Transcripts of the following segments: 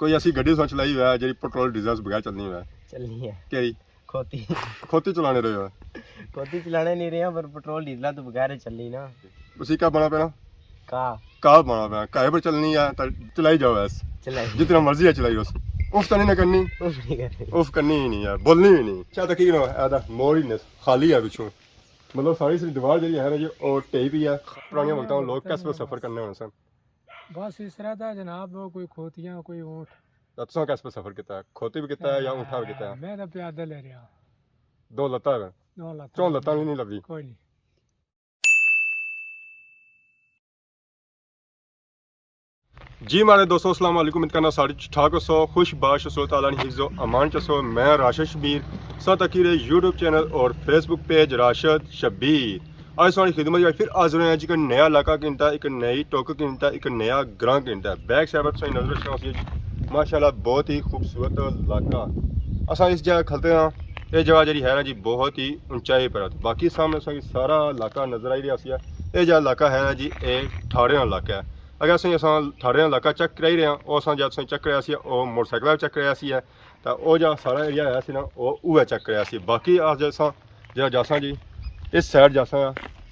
कोई ऐसी गड्डी तुसें चलाई हुआ जी पेट्रोल डीजल बगैर चलनी हुआ चलनी है केड़ी खोती खोती चलाने रहे हो खोती चलाने नहीं रहे पर पेट्रोल डीजल तो बगैर चलनी ना उसी का बना पैना का बना पैना काहे पर चलनी है तो चलाई जाओ बस चलाई जितना मर्जी है चलाई बस उफ तो नहीं ना करनी उफ करनी ही नहीं है बोलनी ही नहीं क्या तक ऐदा मोड़ ही नहीं खाली है पिछों मतलब सारी सी दीवार जी है ना जी और टेई भी है पुराने वक्तों में लोग कैसे सफर करने होने सन बस इस तरह था जनाब कोई खोतियां कोई ऊँट तुम कैसे सफर किया है खोती भी किया है या ऊँटा भी किया है मैं तो प्यादा ले रहा दो लत्ता है चौ लत्ता भी नहीं लगी कोई नहीं जी मारे दोस्तों अस्सलाम वालेकुम इतना साढ़े ठाक सो खुश बाश सो ताला हिफ्ज़ो अमान चसो मैं राशिद शबीर साथ अकीरे यूट्यूब चैनल और फेसबुक पेज राशिद शबीर आज सारी खिदमत फिर हाजिर हैं जी एक नया इलाका गिनता एक नई टोक गिनता एक नया ग्रां गिनता बैक साइड से नजर माशाल्लाह बहुत ही खूबसूरत इलाका असा इस जगह खलते हैं ये जगह जी है ना जी बहुत ही ऊंचाई पर बाकी सामने सारा इलाका नजर आई रहा है जो इलाका है ना जी ये ठारे इलाका है अगर असं ठारे इलाका चेक कराई रहे हैं और जब चेक कराया मोटरसाइकिल चेक कराया तो वह जो सारा एरिया है ना वो चेक कराया बाकी अस जैसा जासा जी इस साइड जासा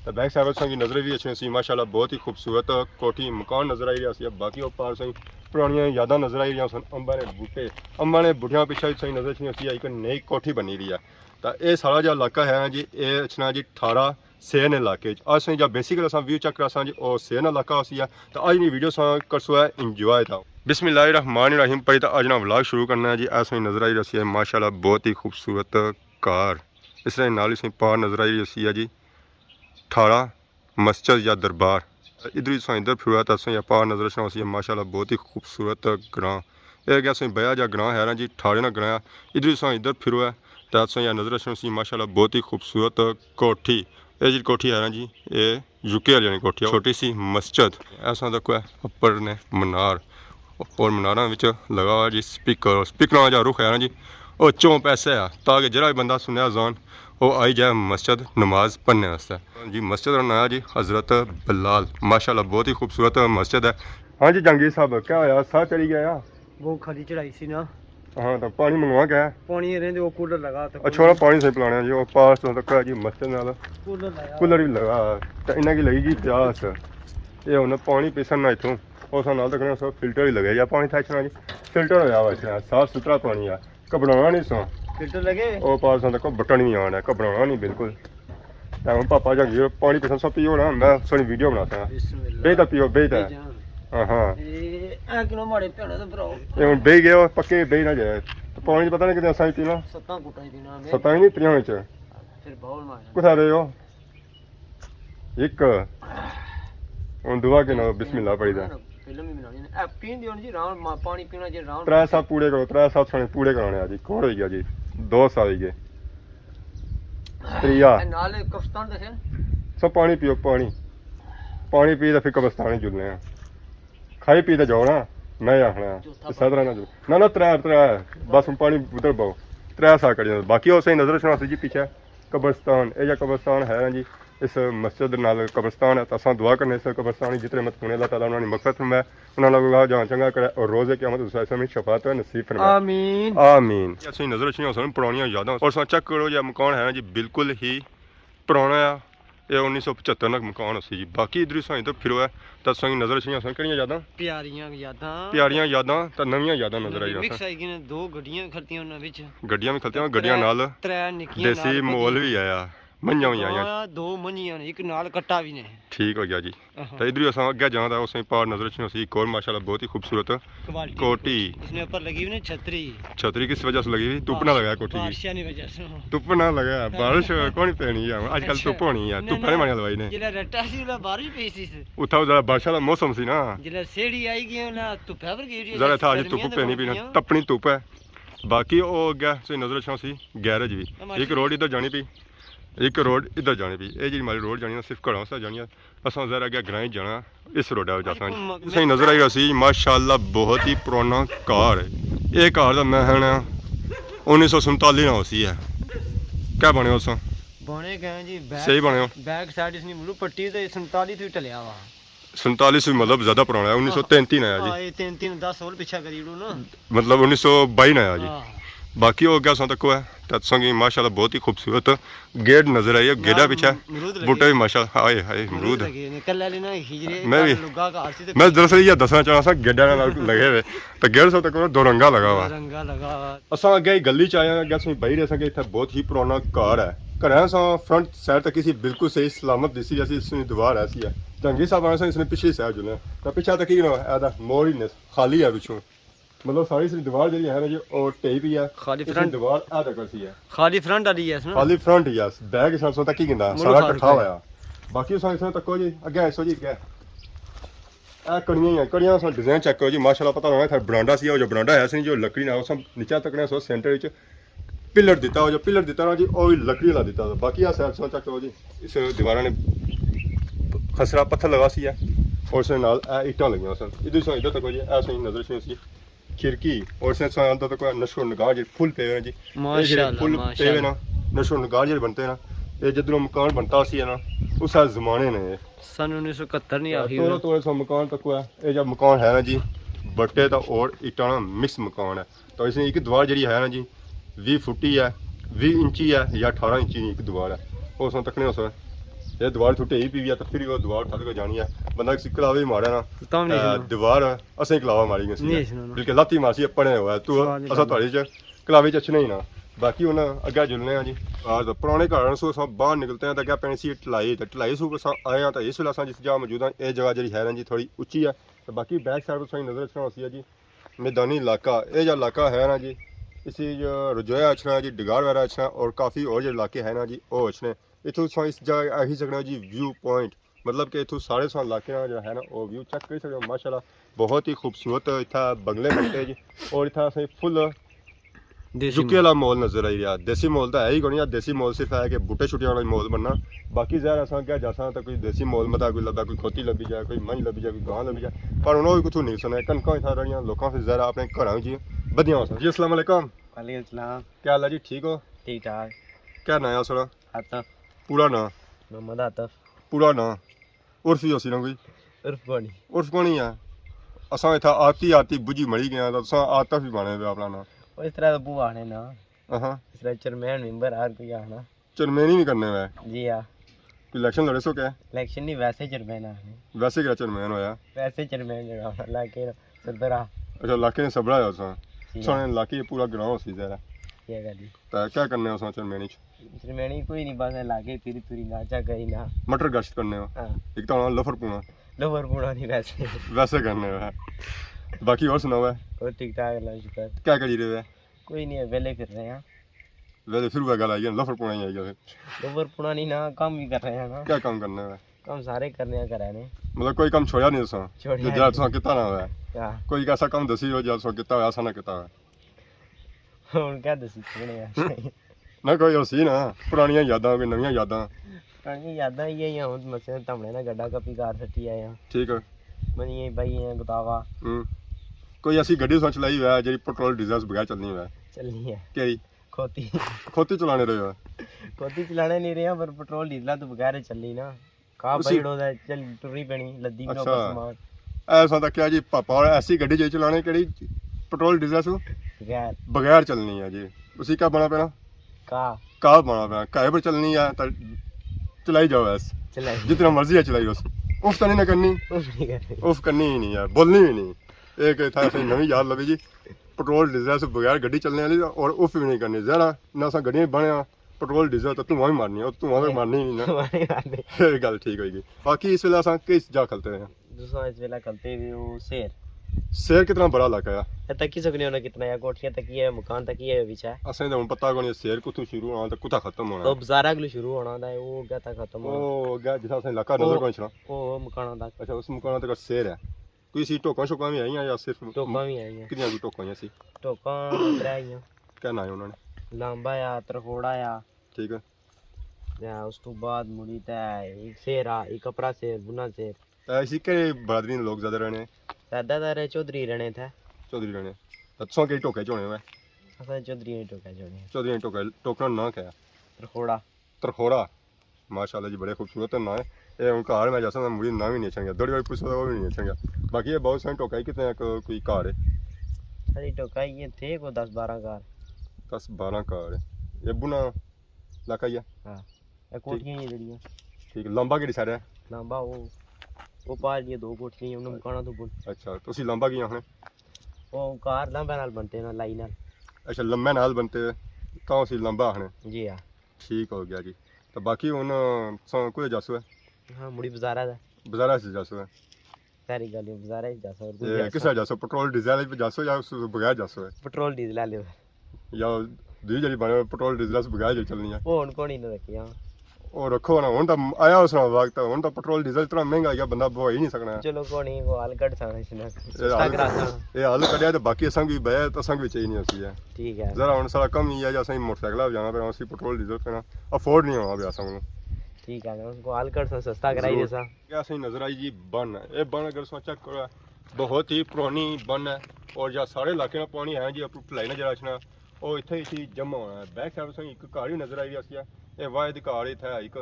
तो बैक साइड की नज़र भी अच्छी सी माशाल्लाह बहुत ही खूबसूरत कोठी मकान नज़र आई रहा बाकी वो पार सही पुरानिया यादा नज़र आई रही सन अंबा ने बूटियां पिछा सही नज़र अच्छी एक नई कोठी बनी रही है तो यह सारा जो इलाका है जी ये अच्छना जी ठारा सेन इलाके अस जब बेसिकली अस व्यू चेक करा जी और सेन इलाका उसी है तो अज की वीडियो करसो है इंजॉय था बिस्मिल्लाहिर्रहमानिर्रहीम पर अज ना व्लॉग शुरू करना है जी ऐसा नज़र आई रही है माशाल्लाह बहुत ही खूबसूरत कार इस तरह नाल ही पार नज़र आई रही है जी ठारा मस्जिद या दरबार इधर ही इधर फिर तो असं पार नज़र रखना माशाल्लाह बहुत ही खूबसूरत ग्रां यह गया बया जा ग्रां है ना जी ठारे ना ग्रां इधर ही इधर फिर तो असं नज़र रखना माशाल्लाह बहुत ही खूबसूरत कोठी ये जी कोठी है ना जी ये यूके वाली कोठी है छोटी सी मस्जिद ऐसा देखो है ऊपर ने मीनार और मीनारा लगा हुआ जी स्पीकर का रुख है ना जी वो चौं पैसे है ताकि जरा बंदा सुनया अज़ान वो आई जाए मस्जिद नमाज पढ़ने वास्ते जी मस्जिद का नाम जी हज़रत बिलाल माशाल्लाह बहुत ही खूबसूरत मस्जिद है हाँ जी जहांगीर साहब क्या होया साह चढ़ी गया वो खरी चढ़ाई सी ना हाँ तो पानी मंगवा क्या है पानी रहंदे वो कूलर लगा तो अच्छा ना पानी से पिलाना जी वो पास तो तक जी मस्जिद नाल कूलर भी लगा तो इन्हें की लगी जी प्यास ये उन्हें पानी पीसन ना इतों उस नाल तक सब फिल्टर ही लगे या पानी था जी फिल्टर होया वैसे साफ सुथरा पानी है घबराना नहीं सो फिल्टर लगे ओ पास तक बटन भी आना है घबराना नहीं बिल्कुल पापा जहांगीर पानी पीसन सब पियो ना मैं सोनी वीडियो बनाता बेहतर पियो बेहतर हाँ हाँ बह गए पक्के बह ना जाए तो पानी पता नहीं कितने असा पीना सत्ता ही नहीं त्रिया कुछ रहे हो एक हूँ दुआ के ना बिस्मिल्लाह पढ़ी दा त्रै साल पूरे करो त्रै साल छाने पूरे कराने जी कौन हो गया जी 2 साल ही गए त्रिया सब पानी पियो पानी पी तो फिर कब्रस्तान जुलने खाई पी तो जाओ ना मैं आखना सदरा ना त्रै बस हम पानी उधर पाओ 3 साल करी बाकी वो सही नजर रखना जी पीछे कब्रस्तान ये कब्रस्तान है ना जी इस मस्जिद नाल कब्रस्तान है तो अस दुआ करने इस कब्रस्तान जितने मत होने अल्लाह ताला उन्होंने मकसद फरमाया उन्होंने जहाँ चंगा करे और रोज़े क़यामत में शफात नसीब फरमाए आमीन आमीन असं नजर रखनी पुरानियां यादां और चेक करो जी मकान है ना जी बिल्कुल ही पुराना है ये 1975 तक मकान उसी जी बाकी इधर इधर फिर तो असं नजर रखनी कि यादां प्यारियां यादां तो नवीं यादां नजर आई गड्डियां भी खलतियां गड्डियां नाल देसी मोल भी आया मंझा भी आईया 2 मंझियां एक नाल कट्टा भी ने ठीक हो गया जी तो इधर अस अगे जाता उस पार नजर रखनी एक और माशाल्लाह बहुत ही खूबसूरत कोठी इसमें ऊपर लगी हुई छतरी किस वजह से लगी हुई धुप ना लगा कोठी धुप ना लगा बारिश कौन पैनी है आजकल धुप होनी है धुप नहीं मानी दवाई ने उठा जरा बारिश का मौसम सी ना जरा था अज धुप पैनी भी ना तपनी धुप है बाकी वो अगे नजर रखना गैरेज भी एक रोड इधर जानी पी एक रोड इधर जानी पी ये जी हमारी रोड जानी सिर्फ घरों से जानी अस जरा अगर ग्रां जाना इस रोड जाता सही नजर आई रही माशाल्लाह बहुत ही पुराना कार है ये कार का मैं 1947 ना उसी है क्या बने बने गए जी सही बने बैक साइड इसनी मुलू पट्टी ते 47 थी टलिया वा 47 भी मतलब ज़्यादा पुराना है, 1933 आया जी। ये 3-10 और पीछा करी उड़ो ना। मतलब 1922 आया जी। बाकी हो गया तक है तत्संगी माशाल्लाह बहुत ही खूबसूरत गेट नजर आई है। गेड़ा पीछे बूटे भी माशाल्लाह हाय हाय अमरूद। मैं दरअसल ये दसना चाह सा गेड़ा लगे हुए तो गेड़ सब तक दो रंगा लगा हुआ असा अगे गली च आए अगे असं बही रहे इतना बहुत ही पुराना घर है। घर असा फ्रंट साइड तक इसी बिल्कुल सही सलामत दिसी जैसी इसकी दीवार ऐसी है। जंगी साहब आने इसने पिछली साइड जुले तो पिछा तक ही मोड़ ही खाली है पिछू मतलब सारी सी दीवार जी है ना जी और टेई भी है खाली फ्रंट दीवार आ तक सी है खाली फ्रंट वाली है इसमें खाली फ्रंट ही है बैग इस तक ही गिंदा सारा इकट्ठा होया बाकी इसने तको जी अगे आसो जी क्या आ कड़ियां ही कड़ियां सा डिजाइन चेक करो जी माशाल्लाह पता लगा था बरांडा सी जो बरांडा है सी जो लकड़ी ना सब नीचे तकने सो सेंटर विच पिलर दिता हो जो पिलर दिता ना जी और लकड़ी वाला दिता बाकी आ साइड से चेक करो जी इस दीवार ने खसरा पत्थर लगा सी है और उसने नाल ईटा लगियां सन इधर से इधर तक जी ऐसे नजर से सी खिड़की और से अंदर तक नशो नगार जी फुल पे जी माशाल्लाह फुल पे ना नशो नगार जी बनते ना ये जिधरों मकान बनता सी है ना उस जमाने ने सन 1971 नहीं आखिर थोड़ा थोड़ा सा मकान तक है ये जब मकान है ना जी बट्टे का और ईटा ना मिक्स मकान है तो इसमें एक दीवार जी है ना जी 20 फुटी है 20 इंची है या 18 इंची एक दीवार है और उसमें तकने उस ये दीवार थोड़ी ही पी है तो फिर वो दीवार उठा के जानी है बंदा किसी कलावे मारे ना दीवार असें कलावा मारी गई बिल्कुल लाती मासी पड़े हुआ है तू असा थोड़ी च कलावे च अच्छे नहीं ना बाकी हूँ अगे जुलने जी पुराने घर सो बाहर निकलते हैं तो अगर पैनी सी ढलाई तो ढलाई सू आए हैं तो इस वेले जिस जगह मौजूद हैं ये जगह जी है जी थोड़ी उच्ची है तो बाकी बैक साइड पर नजर रखना होती है जी मैदानी इलाका ये जो इलाका है ना जी इसी जो रजोया अच्छना है जी डिगार वगैरह अच्छना और काफ़ी और जो इलाके हैं ना जी वो अच्छने इतों इस जगह यही सकना जी व्यू पॉइंट मतलब कि इतों सारे इलाके जो है ना वो व्यू चेक कर सकते हो माशाल्लाह बहुत ही खूबसूरत इतना बंगले बनते जी और इतना असें फुल झुके वाला मॉल नजर आई रहा देसी मॉल तो है ही कोई देसी मॉल सिर्फ है कि बूटे छुट्टियां वाला मॉल बनना बाकी जहर असा क्या जा तो कोई देसी मॉल मतलब कोई लभा कोई खोती लभी जाए कोई मंझ लभी जाए कोई गां लभी जाए पर उन्होंने कुछ नहीं सुना कनक इतना रही लोगों से जहर अपने घर जी बदिया हो जी अस्सलाम वालेकुम वालेकुम सलाम क्या हाल है जी ठीक हो ठीक ठाक क्या ना है सर आतफ पूरा ना मोहम्मद आतफ पूरा ना उर्फ ही होसी ना कोई उर्फ कौन है असा इतना आती आती बुझी मरी गया तो आतफ ही बने अपना ना इस तरह तो बुआ आने ना इस तरह चेयरमैन मेंबर हर कोई आना चेयरमैन ही नहीं करने में जी हाँ कोई इलेक्शन लड़े सो क्या इलेक्शन नहीं वैसे चेयरमैन आने वैसे क्या चेयरमैन होया वैसे चेयरमैन जगह लाके सरबरा अच्छा इलाके ने सबड़ा है उसमें सोने इलाके पूरा ग्राउंड सी जरा क्या कर दी तो क्या करने उसमें चेयरमैन कोई नहीं बस लाके फिर पूरी नाचा गई ना मटर गश्त करने हो एक तो लफर पूना नहीं वैसे वैसे करने हो बाकी और सुनाओ है और ठीक ठाक अल्लाह शुक्र क्या करी रहे हैं कोई नहीं है वेले फिर रहे हैं वेले फिर वह गल आई है लफर पूना ही आई है लफर पूना नहीं ना काम भी कर रहे हैं ना क्या काम करने हैं काम सारे करने हैं करा ने मतलब कोई काम छोड़ा नहीं उसने छोड़िया जब तुसा कितना ना हुआ कोई ऐसा काम दसी हो जब तुसा कितना हुआ ऐसा ना कितना हुआ ਹੁਣ क्या दसी छोड़े ना कोई होसी ना पुरानियां यादां कोई नवीं यादां पुरानी यादां ही हैं ਹੁਣ मसे तमने ना गड्ढा कपी कार सट्टी आए हैं ठीक है मनी ये भाई हैं गुतावा कोई ऐसी गड्डी सोच लाई हुआ है जी पेट्रोल डीजल बगैर चलनी हुआ है चलनी है केड़ी खोती चलाने रहे हो खोती चलाने नहीं रहे पर पेट्रोल डीजल तो बगैर चलनी ना का भाईड़ो दा चल टुरी पैनी लद्दी नो सामान ऐसा तो क्या जी पापा ऐसी गड्डी जो चलाने केड़ी पेट्रोल डीजल से बगैर चलनी है जी उसी का बना पैना का बना पैना काहे पर चलनी है तो चलाई जाओ बस जितना मर्जी है चलाई बस उफ तो नहीं करनी उफ करनी ही नहीं है बोलनी ही नहीं एक था नवी याद लगी जी पेट्रोल डीजल से बगैर गड्डी चलने वाली और उफ भी नहीं करनी जरा ना सा गड्डियां बने पेट्रोल डीजल तो धुआं भी मारनी है धुआं तो मारनी ही नहीं ना गल ठीक होगी बाकी इस वेले अस किस जा खलते हैं दूसरा इस वेला खलते भी वो शेर कितना बड़ा इलाका है तक ही सकने होना कितना या कोठियां तक ही है मकान तक ही है विचा असें तो पता कोनी शेर कुतु शुरू होना तो कुता खत्म होना तो बाजारा गलो शुरू होना दा वो क्या तक खत्म होना ओ गया जिसा असें इलाका नजर कोनी छना ओ मकाना तक अच्छा उस मकाना तक शेर है कोई सी टोका शोका भी आई या सिर्फ टोका भी आई है कितनी टोका आई सी टोका त्रै आई क्या नाम है उन्होंने लांबा या तरखोड़ा या ठीक है या उस तो बाद मुड़ी ता एक शेर आ एक कपड़ा शेर बुना शेर ऐसी के बरादरी में लोग ज्यादा रहने दादा चौधरी रहने थे चौधरी रहने तत्सों के टोके जोड़े हुए असन चौधरी ने टोका जोड़े चौधरी टोका टोकना ना क्या तरखोड़ा तरखोड़ा माशाल्लाह जी बड़े खूबसूरत ना है ਇਹ ਹੁਣ ਘਰ ਮੈਂ ਜਸਾ ਮੁੜੀ ਨਾ ਵੀ ਨਹੀਂ ਅੱਛਾ ਥੋੜੀ ਵਾਰ ਪੁੱਛਦਾ ਉਹ ਵੀ ਨਹੀਂ ਅੱਛਾ ਬਾਕੀ ਇਹ ਬਹੁਤ ਸਾਰੀ ਟੋਕਾਈ ਕਿਤੇ ਕੋਈ ਘਰ ਹੈ सारी टोकाई ये थे को 10-12 कार 10-12 ਘਰ ਹੈ ਇਹ ਬੁਨਾ ਇਲਾਕਾ ਹੀ ਹੈ हाँ ये कोठियां ही जड़ियां ਠੀਕ ਲੰਬਾ ਕਿਹੜੀ ਸਾਰਾ ਹੈ लंबा वो पार ये 2 कोठियां उन्हें मकाना तो बोल ਅੱਛਾ ਤੁਸੀਂ ਲੰਬਾ ਕੀ ਹੁਣ वो कार लंबे नाल बनते ना लाई नाल ਅੱਛਾ ਲੰਮੇ ਨਾਲ बनते ਤਾਂ ਅਸੀਂ ਲੰਬਾ ਹਣੇ जी हाँ ਠੀਕ ਹੋ ਗਿਆ ਜੀ ਤਾਂ ਬਾਕੀ ਹੁਣ ਕੋਈ ਜਾਸੂ ਹੈ हाँ मुड़ी बाजारा दा ਬਾਜ਼ਾਰਾਂ 'ਚ ਜਾਸੂ ਹੈ सारी गल बाजारा ही जा और ਇਹ ਕਿਸ ਤਰ੍ਹਾਂ ਜਾਸੂ ਪੈਟਰੋਲ ਡੀਜ਼ਲ ਵਿੱਚ ਜਾਸੂ ਜਾਂ ਉਸ ਬਗੈਰ ਜਾਸੂ ਹੈ पेट्रोल डीजल ले ਜਾਂ ਦੂਜੀ ਜਿਹੜੀ ਬਣੇ ਪੈਟਰੋਲ ਡੀਜ਼ਲ ਉਸ ਬਗੈਰ ਜਿਹੜੀ ਚੱਲਣੀ ਹੈ वो हुन कोनी न रखिया ਉਹ ਰੱਖੋ ਨਾ ਹੁਣ ਤਾਂ ਆਇਆ ਉਸ ਨਾਲ ਵਕਤ ਹੁਣ ਤਾਂ ਪੈਟਰੋਲ ਡੀਜ਼ਲ ਇਤਨਾ ਮਹਿੰਗਾ ਗਿਆ ਬੰਦਾ ਬਵਾ ਹੀ ਨਹੀਂ ਸਕਣਾ चलो कोनी को हाल कट सा इसने ਇਹ सस्ता ਹਾਲ कराता ਇਹ ਹਾਲ ਕੱਢਿਆ ਤੇ ਬਾਕੀ ਅਸਾਂ ਵੀ ਬਹਿ ਤਾਂ ਸੰਗ ਵਿੱਚ ਹੀ ਨਹੀਂ ਅਸੀਂ ਹੈ ठीक है ਜ਼ਰਾ ਹੁਣ ਸਾਰਾ ਕੰਮ ਹੀ ਹੈ ਜਾਂ ਅਸੀਂ ਮੋਟਰਸਾਈਕਲ ਆ ਜਾਣਾ ਪਰ ਅਸੀਂ ਪੈਟਰੋਲ ਡੀਜ਼ਲ ਪੈਣਾ ਅਫੋਰਡ ਨਹੀਂ ਹੋਣਾ ਪਿਆ ਸਾਨੂੰ ठीक है उनको हाल कट सा सस्ता कराई दे सा क्या सही नजर आई जी बन है ये बन अगर सोचा करो बहुत ही पुरानी बन है और ਜਾਂ ਸਾਰੇ ਇਲਾਕੇ ਨਾਲ ਪਾਣੀ ਹੈ ਜੀ ਆਪੂ ਭਲਾਈ ਨਾ ਜਿਹੜਾ ਅਚਣਾ ਉਹ ਇੱਥੇ ਹੀ ਸੀ ਜਮਾ ਹੋਣਾ ਬੈਕ ਸਾਈਡ ਤੋਂ ਇੱਕ ਘਰ ਹੀ ਨਜ਼ਰ ਆਈ ਅਸੀਂ ਇਹ ਵਾਇਦ ਘਰ ਇੱਥੇ ਹੈ ਇੱਕ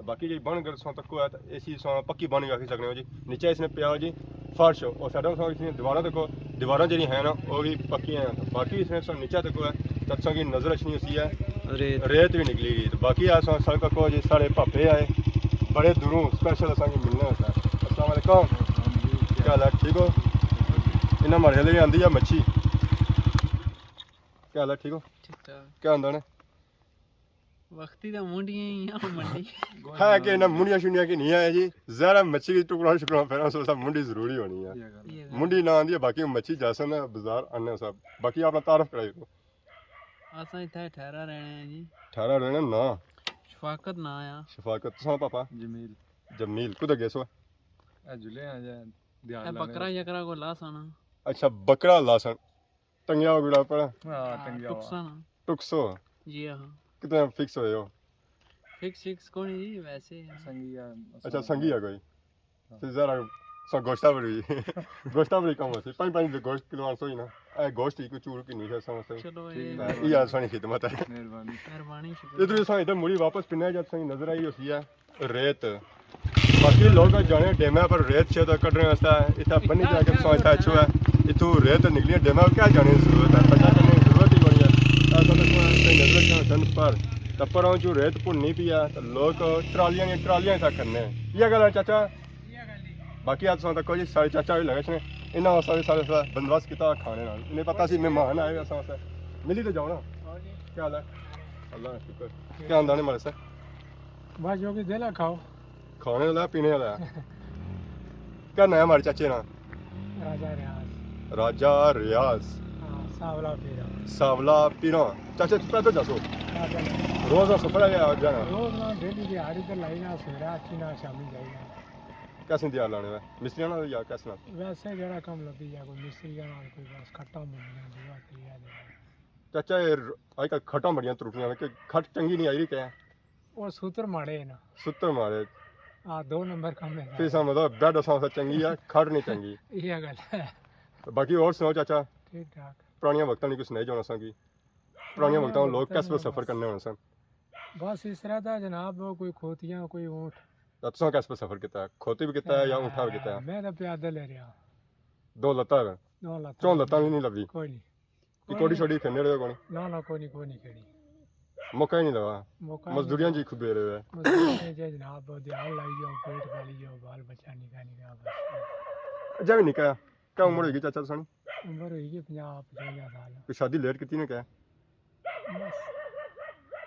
ਬਾਕੀ ਜਿਹੜੀ ਬਣ ਅਗਰ ਸੋ ਤੱਕ ਹੋਇਆ ਤਾਂ ਇਸੀ ਸੋ ਪੱਕੀ ਬਣ ਵੇਖ ਸਕਦੇ ਹੋ ਜੀ ਨੀਚੇ ਇਸਨੇ ਪਿਆ ਜੀ ਫਰਸ਼ और ਸਾਡਾ ਸੋ ਇਸਨੇ ਦੀਵਾਰਾਂ ਦੇਖੋ ਦੀਵਾਰਾਂ ਜਿਹੜੀ ਹੈ ਨਾ ਉਹ ਵੀ ਪੱਕੀਆਂ ਹੈ ਬਾਕੀ ਇਸਨੇ ਸੋ ਨੀਚੇ ਤੱਕ ਹੋਇਆ ਤਦ ਸੋ ਕੀ ਨਜ਼ਰ ਅਚਣੀ ਅਸੀਂ ਹੈ रेत भी निकली गई तो बाकी आ सड़क को जी सारे पापे आए बड़े दूरों स्पेशल असा मिलना होता है अस्सलाम वालेकुम क्या हाल है ठीक हो इन्हें हमारे लिए आंदी है मच्छी क्या हाल है ठीक हो ठीक ठाक क्या आंदा ने वक्ती दा मुंडियां ही आ मंडी है कि ना मुंडियां शुंडियां की नहीं है जी जरा मच्छी की टुकड़ा शुकड़ा फिर सोचता मुंडी जरूरी होनी है मुंडी ना आंदी है बाकी मच्छी जैसा ना बाजार आने सब बाकी अपना तारफ कराई दो असां इत्थे ठहरा रहने हैं जी ठारा रहना ना शफाकत ना आया शफाकत सा पापा जमील कुदा गेसो ए बकरा यकरा को लासाना अच्छा बकरा लासन टंगिया गुड़ा पर हां टंगिया टुकसाना टुकसो जी हां कितने फिक्स होए हो फिक्स कोनी जी वैसे संगिया अच्छा संगिया कोई फिर जरा सो गोश्ता बड़ी कम होती 5 गोश्त किलो आंसो ही ना ए गोश्त ही को चूर की नहीं है समझते चलो ये यार सोनी खिदमत है मेहरबानी शुक्र इधर सो इधर मुड़ी वापस पिने जब सही नजर आई होती है रेत बाकी लोग जाने डेमा पर रेत से तो कटने वास्ता इतना बनी जाके सो इतना अच्छा है इतु रेत निकली डेमा क्या जाने की जरूरत है पता करने की जरूरत ही बनी है ऐसा तो कोई नजर जाने सन पर तपर जो रेत पुन नहीं पिया तो लोग ट्रालियां तक करने ये गल है चाचा बाकी आज तक जी सारे चाचा भी लगे इन्होंने वास्ते सारे बंदोबस्त किया खाने इन्हें पता सी मेहमान आए अस वास्ते मिली तो जाओ ना क्या हाल है अल्लाह शुक्र क्या आंदा ने मारे से बस जो भी देला खाओ खाने वाला पीने वाला क्या नाम है हमारे चाचे ना राजा रियाज सावला पीरा चाचा तू पैदल जासो रोज ना सफर है आज जाना रोज ना डेली दिहाड़ी तो लाइना सवेरा अच्छी ना शामी जाइना कैसे दिया लाने में मिस्त्री ना या कैसे ना वैसे जरा कम लगी जा कोई मिस्त्री का ना कोई बस खट्टा मुंडियां दुआ किया दे चाचा ये आज का खटा मड़ियां त्रुटियां के खट चंगी नहीं आई रही क्या वो सूत्र मारे ना सुतर मारे हां 2 नंबर कम है फिर समझ मतलब बेड असा चंगी है खट नहीं चंगी ये गल है बाकी और सुनाओ चाचा ठीक ठाक पुरानियां वक्तां नहीं कुछ नहीं जाना सा की पुरानियां वक्तां लोग कैसे सफर करने होने सन बस इस तरह था जनाब कोई खोतियां कोई ऊंट तुसा कैसे पे सफर किया खोती भी किया है या ऊँटा भी किया है मैं तो पैदल ले रहा 2 लत्ता है 2 लाख 4 लत्ता भी नहीं लगी कोई नहीं कि थोड़ी छोड़ी फिरने रहे कोनी ना कोई नहीं कड़ी मौका ही नहीं लगा मौका मजदूरियां जी खूब दे रहे हैं मजदूरी जे जनाब दिहाड़ लाई जाओ पेट पाली जाओ बाल बच्चा निकाल बस जब नहीं कहा क्या उम्र होगी चाचा तुसानी उम्र होगी 50-55 साल कोई शादी लेट की ने क्या बस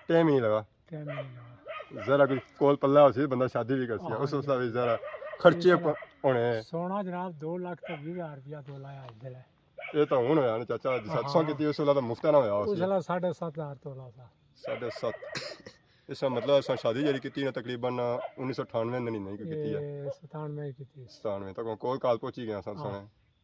टाइम ही नहीं लगा टाइम नहीं लगा जरा कोई कोल पल्ला हो सी बंदा शादी भी कर सी उस उसला भी जरा खर्चे होने सोना जनाब 2 लाख तक 20,000 रुपया तोला है इधर है ये तो हुन होया ना चाचा 700 की उस वाला तो मुफ्त ना होया उस वाला 7,500 तोला था 7.5 इसका मतलब असा शादी जरी की ना तकरीबन 1998 में नहीं की है 97 की थी 97 तक कोई काल पहुंची गया सन सुने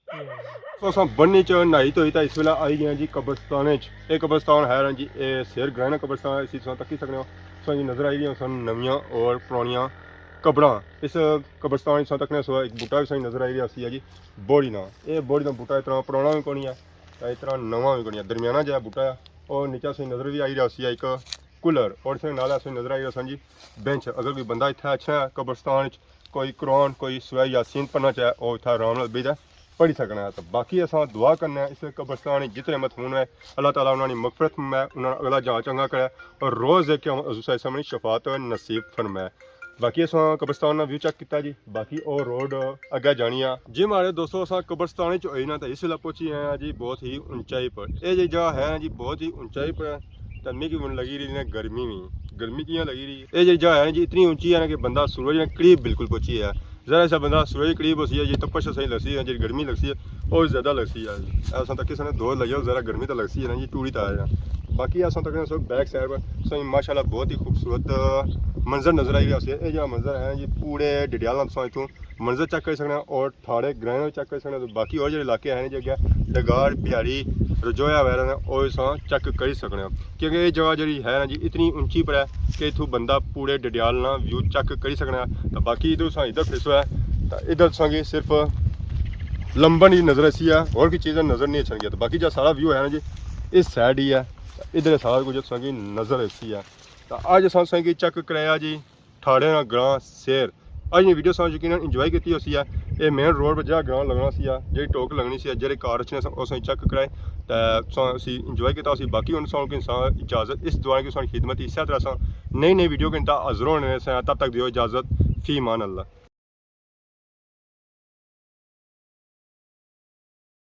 ये तो असां बन्नी च नहाई धोई तो इस वेला आई गए जी कब्रस्तान च ये कब्रस्तान है जी ये शेर ग्रहण कब्रस्तान इसी तुम तक्की सकते हो तुम नजर आई सन नवियां और पुरानियां कब्रां इस कब्रस्तान च तकने सो एक बूटा भी सही नजर आई रहा सी जी बोड़ी ना ये बोड़ी का बूटा इतना पुराना भी कोनी है इतना नवा भी कोनी है दरमियाना जहा बूटा है और नीचे सही नजर भी आई रहा सी एक कूलर और इसमें नाला सही नजर आई रहा सन जी बेंच अगर कोई बंदा इतना अच्छा है कब्रस्तान कोई कुरान कोई सूरह यासीन पढ़ना चाहे और इतना आराम नाल बेहियै पढ़ी सकना है। तो बाकी असां दुआ करना है इस कब्रस्तान जितने मदफून है अल्लाह ताला उन्होंने मगफरत फरमाए, उन्होंने अगला जहाँ चंगा करे और रोज़ है कि हज़ूर सामने शफात नसीब फरमाए। बाकी असां कब्रस्तान व्यू चेक किया जी, बाकी और रोड अगे जानी है जी। हमारे दोस्तों असां कब्रस्तान च होई ना तो इसलिए पहुंची हैं जी बहुत ही ऊंचाई पर। ये जी जगह है जी बहुत ही ऊंचाई पर है। तो मिगी लगी रही है गर्मी भी, गर्मी कियां लगी रही है। ये जगह है जी इतनी ऊंची है ना कि बंदा सूरज ने करीब बिल्कुल पहुंची है। ज़रा सा बंदा सूरज करीब होती है जी तपश सही लगती है जी, गर्मी लगती है और ज़्यादा लगती है जी। ऐसा तक किसी ने दौड़ लगे ज़रा गर्मी तो लगती है ना जी, टूरी तो आया। बाकी ऐसा तक सब बैक साइड पर सही माशाल्लाह बहुत ही खूबसूरत मंजर नजर आई रहा है। ये जो मंजर है जी पूरे डडियाल इतों मंजर चेक कर सकना और ठाड़े ग्रहण चेक कर सकना। तो बाकी और जो इलाके हैं जी अगर डगार बिहारी रजोया वगैरह ने और चेक कर सकने, क्योंकि ये जगह जी है ना जी इतनी ऊंची पर है कि इतों बंदा पूरे डडियाल ना व्यू चेक कर सकना। तो बाकी इधर इधर फिसो है तो इधर संगे सिर्फ लंबन ही नजर ऐसी है और कोई चीज़ नज़र नहीं अच्छा गया। तो बाकी जो सारा व्यू है ना जी इस साइड ही है, इधर सारा कुछ संगी नज़र ऐसी है। तो अज संगी चेक कराया जी ठाड़े ना ग्रां सैर। अज वीडियो सा यकीन इंजॉय की उसी है। ये मेन रोड पर जहाँ ग्रां लगना सी जी टोक लगनी सी जे कार रचने उस चेक कराए तो इंजॉय किया। बाकी उन्होंने इजाज़त इस दुआ की खिदमत इस तरह नई नई वीडियो के हाजिर होने से तब तक दियो इजाज़त। फी मान अल्लाह।